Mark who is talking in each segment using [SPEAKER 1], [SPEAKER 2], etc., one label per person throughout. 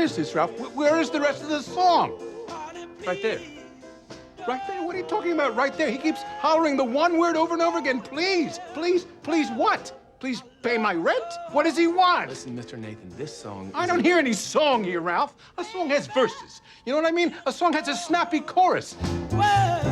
[SPEAKER 1] is this, Ralph? Where is the rest of the song?
[SPEAKER 2] Right there.
[SPEAKER 1] Right there? What are you talking about right there? He keeps hollering the one word over and over again. Please, please, please what? Please pay my rent? What does he want?
[SPEAKER 2] Listen, Mr. Nathan, this song
[SPEAKER 1] I don't hear any song here, Ralph. A song has verses. You know what I mean? A song has a snappy chorus.
[SPEAKER 3] Well,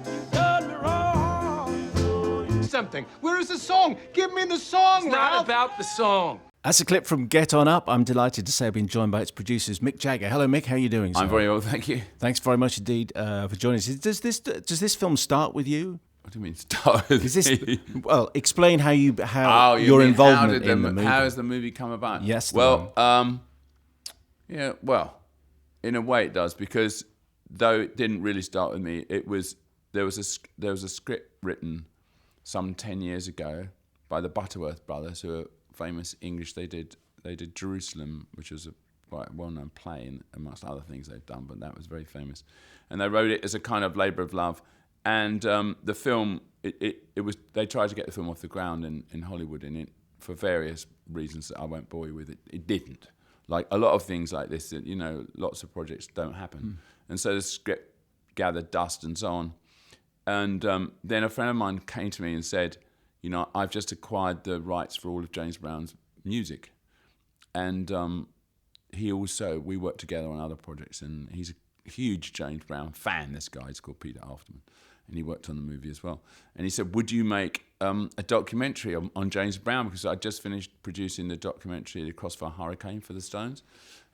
[SPEAKER 3] you done me wrong.
[SPEAKER 1] Something. Where is the song? Give me the song,
[SPEAKER 2] It's
[SPEAKER 1] Ralph.
[SPEAKER 2] not about the song.
[SPEAKER 4] That's a clip from Get On Up. I'm delighted to say I've been joined by its producers, Mick Jagger. Hello, Mick. How are you doing, sir?
[SPEAKER 2] I'm very well, thank you.
[SPEAKER 4] Thanks very much indeed for joining us. Does this film start with you?
[SPEAKER 2] What do you mean start with
[SPEAKER 4] Is this
[SPEAKER 2] me?
[SPEAKER 4] well? Explain how
[SPEAKER 2] you
[SPEAKER 4] your
[SPEAKER 2] mean
[SPEAKER 4] involvement in the movie.
[SPEAKER 2] How has the movie come about?
[SPEAKER 4] Yes.
[SPEAKER 2] Well, yeah. Well, in a way it does, because though it didn't really start with me, there was a script written some 10 years ago by the Butterworth brothers, who are famous English. They did Jerusalem, which was a quite well-known play, amongst other things they've done, but that was very famous. And they wrote it as a kind of labour of love. And the film, it was, they tried to get the film off the ground in Hollywood, and it, for various reasons that I won't bore you with, it didn't. Like a lot of things like this, you know, lots of projects don't happen. And so the script gathered dust and so on. And then a friend of mine came to me and said, you know, I've just acquired the rights for all of James Brown's music. And we worked together on other projects, and he's a huge James Brown fan, this guy. He's called Peter Afterman. And he worked on the movie as well. And he said, would you make a documentary on James Brown? Because I just finished producing the documentary, The Crossfire Hurricane, for the Stones.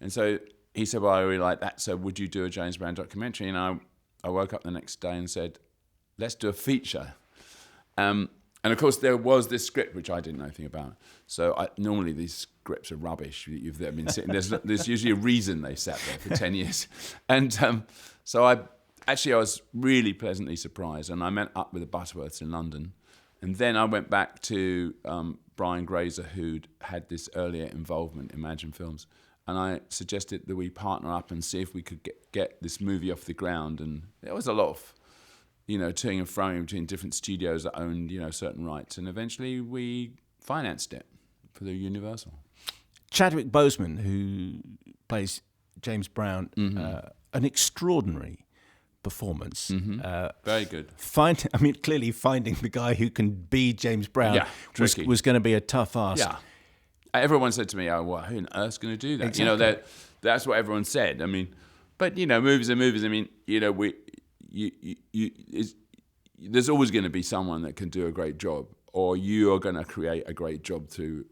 [SPEAKER 2] And so he said, well, I really like that, so would you do a James Brown documentary? And I woke up the next day and said, let's do a feature. And of course, there was this script, which I didn't know anything about. So normally these scripts are rubbish. They've been sitting, there's usually a reason they sat there for 10 years. And so I was really pleasantly surprised, and I met up with the Butterworths in London. And then I went back to Brian Grazer, who'd had this earlier involvement in Imagine Films, and I suggested that we partner up and see if we could get this movie off the ground. And there was a lot of, you know, toing and froing between different studios that owned, you know, certain rights, and eventually we financed it for the Universal.
[SPEAKER 4] Chadwick Boseman, who plays James Brown, an extraordinary performance.
[SPEAKER 2] Very good.
[SPEAKER 4] Clearly finding the guy who can be James Brown was going to be a tough ask.
[SPEAKER 2] Yeah. Everyone said to me, oh, well, who on earth's going to do that?
[SPEAKER 4] Exactly.
[SPEAKER 2] You know, that's what everyone said. I mean, but, you know, movies are movies. I mean, you know, there's always going to be someone that can do a great job, or you are going to create a great job through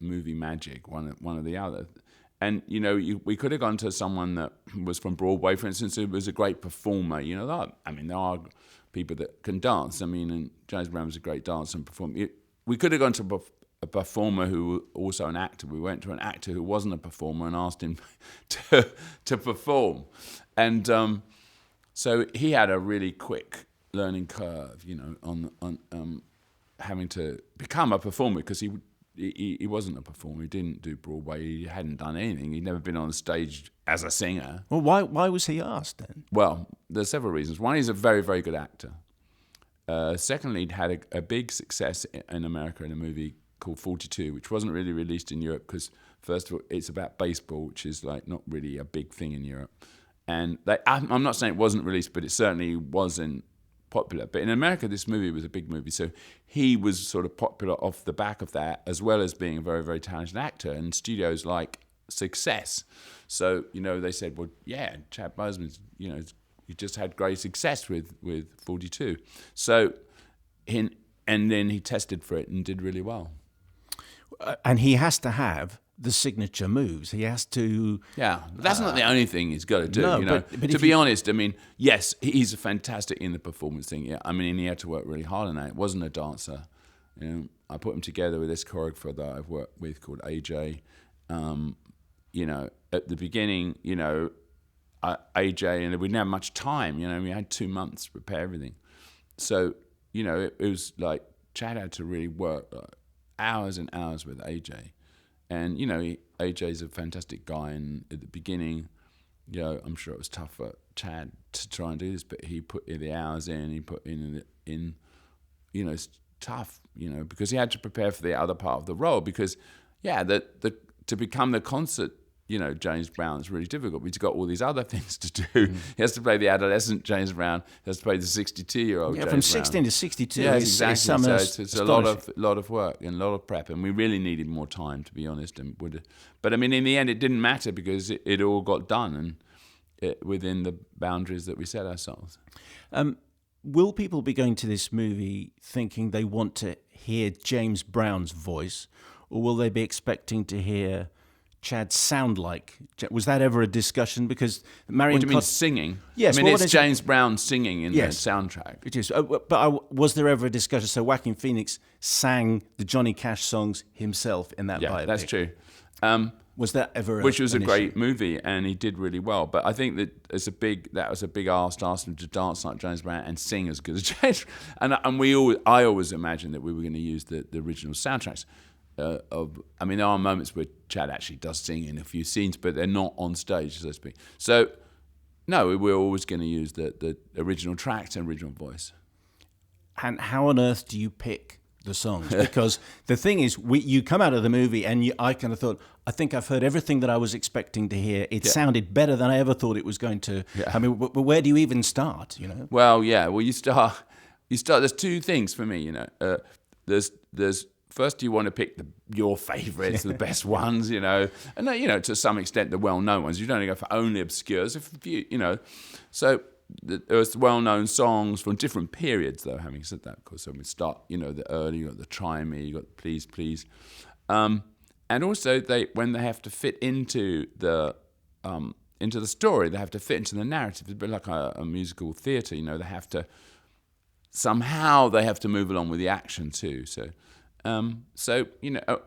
[SPEAKER 2] movie magic, one or the other. And, you know, we could have gone to someone that was from Broadway, for instance, who was a great performer. You know, there are people that can dance. I mean, and James Brown was a great dancer and performer. We could have gone to a performer who was also an actor. We went to an actor who wasn't a performer and asked him to perform. And so he had a really quick learning curve, you know, on having to become a performer, because he wasn't a performer. He didn't do Broadway. He hadn't done anything. He'd never been on a stage as a singer.
[SPEAKER 4] Well, why was he asked then?
[SPEAKER 2] Well, there's several reasons. One, he's a very, very good actor. Secondly, he'd had a big success in America in a movie called 42, which wasn't really released in Europe because, first of all, it's about baseball, which is like not really a big thing in Europe. And I'm not saying it wasn't released, but it certainly wasn't popular. But in America, this movie was a big movie, so he was sort of popular off the back of that, as well as being a very, very talented actor. And studios like success, so you know they said, well, yeah, Chad Boseman's, you know, he just had great success with 42. So, and then he tested for it and did really well.
[SPEAKER 4] And he has to have the signature moves. He has to...
[SPEAKER 2] Yeah, but that's not the only thing he's got to do.
[SPEAKER 4] No,
[SPEAKER 2] you know?
[SPEAKER 4] but
[SPEAKER 2] to be honest, I mean, yes, he's fantastic in the performance thing. Yeah, I mean, he had to work really hard on that. It wasn't a dancer. You know, I put him together with this choreographer that I've worked with called AJ. You know, at the beginning, you know, AJ, and we didn't have much time. You know, we had 2 months to prepare everything. So, you know, it was like Chad had to really work hours and hours with AJ. And, you know, AJ's a fantastic guy, and at the beginning, you know, I'm sure it was tough for Chad to try and do this, but he put in the hours in, he put in, you know, it's tough, you know, because he had to prepare for the other part of the role, because, yeah, to become the concert, James Brown's really difficult. He's got all these other things to do. He has to play the adolescent James Brown. He has to play the 62-year-old James Brown.
[SPEAKER 4] From 16 to 62.
[SPEAKER 2] Yeah, exactly. So it's a lot of work and a lot of prep, and we really needed more time, to be honest. But I mean, in the end, it didn't matter because it all got done and within the boundaries that we set ourselves.
[SPEAKER 4] Will people be going to this movie thinking they want to hear James Brown's voice, or will they be expecting to hear Chad sound like? Was that ever a discussion? Because Marion.
[SPEAKER 2] What do you mean singing?
[SPEAKER 4] Yes,
[SPEAKER 2] I mean it's James Brown singing in the soundtrack.
[SPEAKER 4] It is. But was there ever a discussion? So Joaquin Phoenix sang the Johnny Cash songs himself in that biopic.
[SPEAKER 2] Yeah, that's true.
[SPEAKER 4] Was that ever?
[SPEAKER 2] Which was a great movie, and he did really well. But I think that that was a big ask to ask him to dance like James Brown and sing as good as James. And I always imagined that we were going to use the original soundtracks. There are moments where Chad actually does sing in a few scenes, but they're not on stage, so to speak. So, no, we're always going to use the original tracks and original voice.
[SPEAKER 4] And how on earth do you pick the songs? Because the thing is, you come out of the movie and I kind of thought, I think I've heard everything that I was expecting to hear. It sounded better than I ever thought it was going to. Yeah. I mean, where do you even start?
[SPEAKER 2] Well, you start. There's two things for me. There's first, you want to pick your favourites, the best ones, and to some extent the well-known ones. You don't go for only obscures, So there's well-known songs from different periods, though. Having said that, of course, so we start, the early, you got the Try Me, you got Please, Please, and also when they have to fit into the story, they have to fit into the narrative. It's a bit like a musical theatre, they have to somehow move along with the action too. So.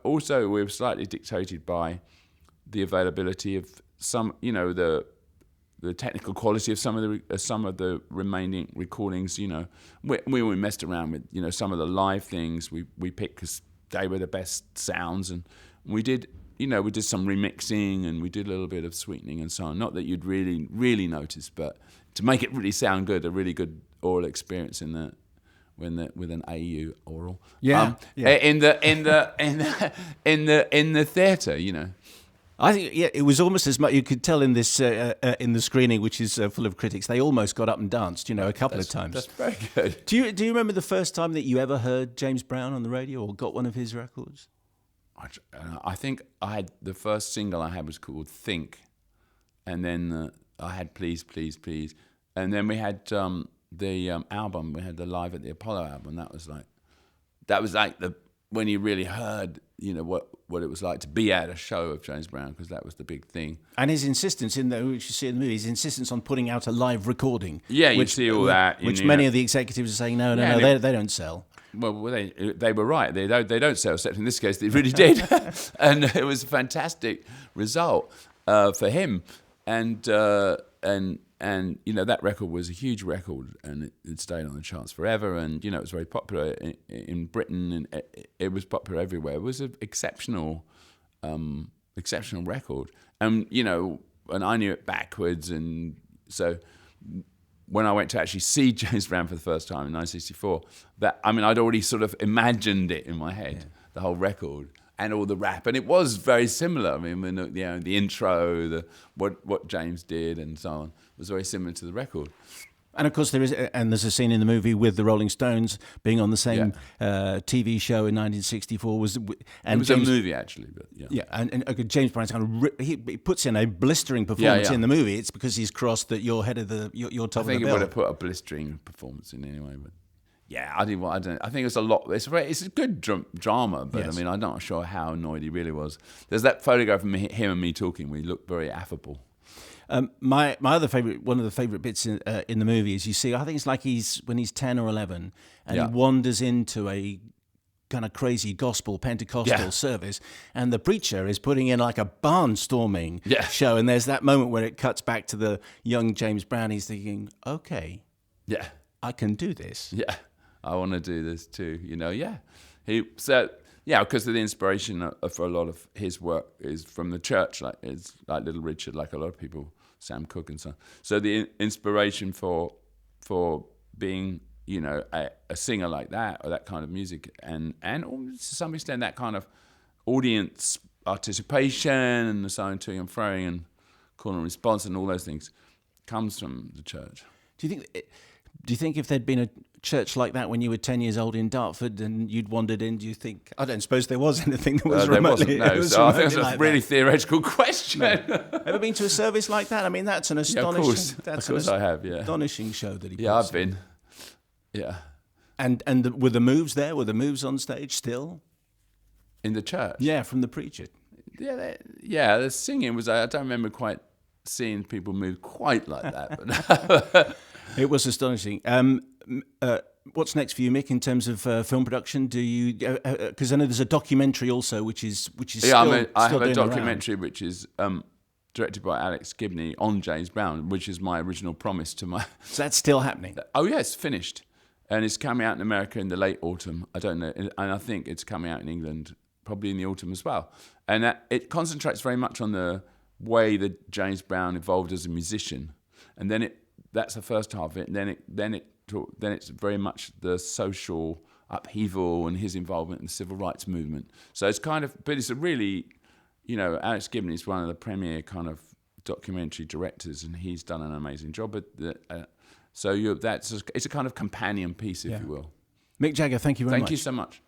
[SPEAKER 2] Also we're slightly dictated by the availability of some, the technical quality of some of the remaining recordings. We messed around with, some of the live things we picked because they were the best sounds, and we did some remixing and we did a little bit of sweetening and so on. Not that you'd really, really notice, but to make it really sound good, a really good oral experience with an AU oral, in the theatre,
[SPEAKER 4] I think it was almost as much. You could tell in this in the screening, which is full of critics. They almost got up and danced, a couple of times.
[SPEAKER 2] That's very good.
[SPEAKER 4] Do you remember the first time that you ever heard James Brown on the radio or got one of his records?
[SPEAKER 2] I think the first single I had was called Think, and then I had Please, Please, Please, and then we had. The album, we had the Live at the Apollo album. That was like when you really heard, what it was like to be at a show of James Brown, because that was the big thing.
[SPEAKER 4] And his insistence which you see in the movie, his insistence on putting out a live recording.
[SPEAKER 2] Yeah, you see all that.
[SPEAKER 4] Which many of the executives are saying, no, they don't sell.
[SPEAKER 2] Well, they were right. They don't sell, except in this case they really did, and it was a fantastic result for him, and that record was a huge record, and it stayed on the charts forever, and it was very popular in Britain, and it was popular everywhere. It was an exceptional record, and I knew it backwards, and so when I went to actually see James Brown for the first time in 1964, I'd already sort of imagined it in my head, the whole record. And all the rap, and it was very similar. The intro, what James did, and so on, was very similar to the record.
[SPEAKER 4] And of course, there's a scene in the movie with the Rolling Stones being on the same TV show in 1964. It was James,
[SPEAKER 2] a movie actually, but
[SPEAKER 4] and James Brown's kind of he puts in a blistering performance in the movie. It's because he's crossed that you're head of you're top of the bill.
[SPEAKER 2] I think he would have put a blistering performance in anyway, but. Yeah, I don't. I think it's a lot. It's a good drama, but yes. I'm not sure how annoyed he really was. There's that photograph of him and me talking. We looked very affable.
[SPEAKER 4] My other favorite, one of the favorite bits in the movie is you see. I think it's like when he's 10 or 11, and he wanders into a kind of crazy gospel Pentecostal service, and the preacher is putting in like a barnstorming show, and there's that moment where it cuts back to the young James Brown. He's thinking, okay, I can do this.
[SPEAKER 2] Yeah. I want to do this too, because of the inspiration for a lot of his work is from the church, like Little Richard, like a lot of people, Sam Cooke and so on. So the inspiration for being, a singer like that, or that kind of music, and to some extent that kind of audience participation and the signing to and throwing and call and response and all those things comes from the church.
[SPEAKER 4] Do you think if there'd been a church like that when you were 10 years old in Dartford and you'd wandered in, do you think? I don't suppose there was anything that was remotely.
[SPEAKER 2] There wasn't, no.
[SPEAKER 4] Was
[SPEAKER 2] So I think
[SPEAKER 4] remotely
[SPEAKER 2] that's
[SPEAKER 4] like
[SPEAKER 2] a really
[SPEAKER 4] that.
[SPEAKER 2] theoretical question.
[SPEAKER 4] Ever been to a service like that? I mean, that's an astonishing.
[SPEAKER 2] Of course I have. Yeah.
[SPEAKER 4] Astonishing show that he.
[SPEAKER 2] Yeah,
[SPEAKER 4] puts
[SPEAKER 2] I've been. Yeah.
[SPEAKER 4] And were the moves there? Were the moves on stage still?
[SPEAKER 2] In the church.
[SPEAKER 4] Yeah, from the preacher.
[SPEAKER 2] Yeah, the singing was. I don't remember quite seeing people move quite like that, but
[SPEAKER 4] It was astonishing. What's next for you, Mick, in terms of film production? Do you? Because I know there's a documentary also, which is
[SPEAKER 2] yeah. I
[SPEAKER 4] still
[SPEAKER 2] have a
[SPEAKER 4] doing
[SPEAKER 2] documentary which is directed by Alex Gibney on James Brown, which is my original promise to my.
[SPEAKER 4] So that's still happening.
[SPEAKER 2] Oh yeah, it's finished, and it's coming out in America in the late autumn. I don't know, and I think it's coming out in England probably in the autumn as well. And it concentrates very much on the way that James Brown evolved as a musician, and then that's the first half of it, and then it's very much the social upheaval and his involvement in the civil rights movement. So it's kind of, but it's a really, Alex Gibney is one of the premier kind of documentary directors, and he's done an amazing job. It's a kind of companion piece, if you will.
[SPEAKER 4] Mick Jagger, thank you very much.
[SPEAKER 2] Thank you so much.